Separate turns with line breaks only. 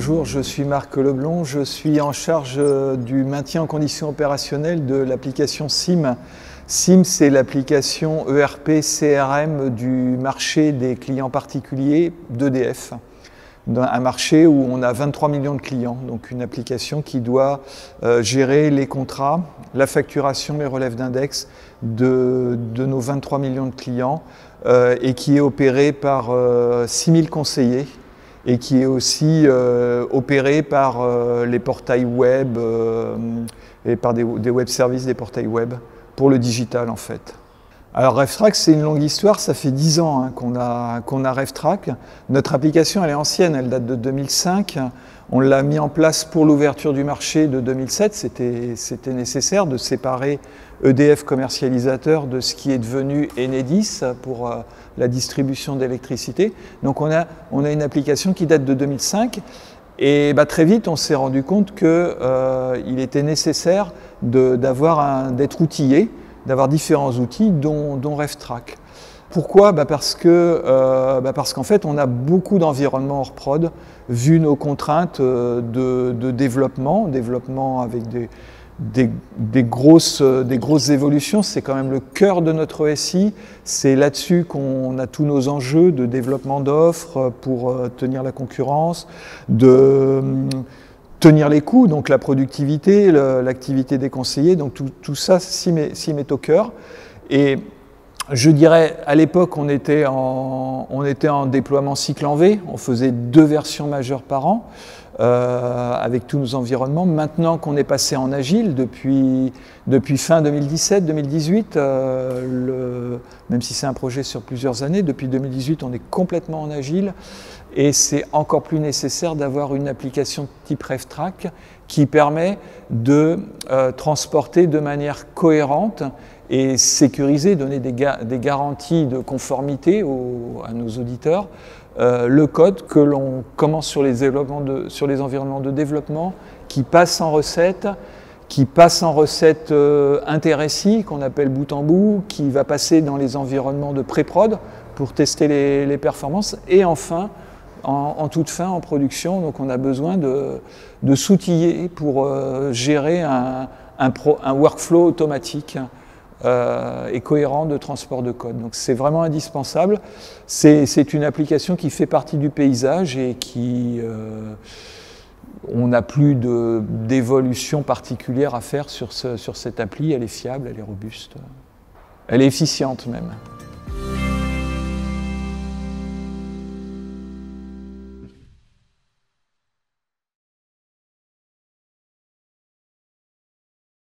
Bonjour, je suis Marc Leblond, je suis en charge du maintien en condition opérationnelle de l'application SIM. SIM, c'est l'application ERP CRM du marché des clients particuliers d'EDF. Un marché où on a 23 millions de clients, donc une application qui doit gérer les contrats, la facturation, les relèves d'index de nos 23 millions de clients et qui est opérée par 6000 conseillers et qui est aussi opérée par les portails web et par des web services, des portails web pour le digital en fait. Alors RevTrack, c'est une longue histoire, ça fait 10 ans qu'on a RevTrack. Notre application, elle est ancienne, elle date de 2005. On l'a mis en place pour l'ouverture du marché de 2007. C'était nécessaire de séparer EDF commercialisateur de ce qui est devenu Enedis pour la distribution d'électricité. Donc on a une application qui date de 2005. Et très vite, on s'est rendu compte qu'il était nécessaire d'être outillé, d'avoir différents outils, dont RevTrack. Pourquoi ? Parce qu'en fait, on a beaucoup d'environnements hors prod, vu nos contraintes de développement avec des grosses évolutions. C'est quand même le cœur de notre SI. C'est là-dessus qu'on a tous nos enjeux de développement d'offres pour tenir la concurrence, de tenir les coûts, donc la productivité, l'activité des conseillers, donc tout ça s'y met au cœur. Et je dirais, à l'époque, on était en déploiement cycle en V, on faisait 2 versions majeures par an, avec tous nos environnements. Maintenant qu'on est passé en agile, depuis fin 2017-2018, même si c'est un projet sur plusieurs années, depuis 2018, on est complètement en agile. Et c'est encore plus nécessaire d'avoir une application type RevTrack qui permet de transporter de manière cohérente et sécurisée, donner des garanties de conformité à nos auditeurs, le code que l'on commence sur les environnements de développement, qui passe en recette, inter-SI, qu'on appelle bout en bout, qui va passer dans les environnements de pré-prod pour tester les performances, et enfin, en toute fin, en production. Donc on a besoin de s'outiller pour gérer un workflow automatique et cohérent de transport de code. Donc c'est vraiment indispensable. C'est une application qui fait partie du paysage et on n'a plus d'évolution particulière à faire sur cette appli. Elle est fiable, elle est robuste, elle est efficiente même.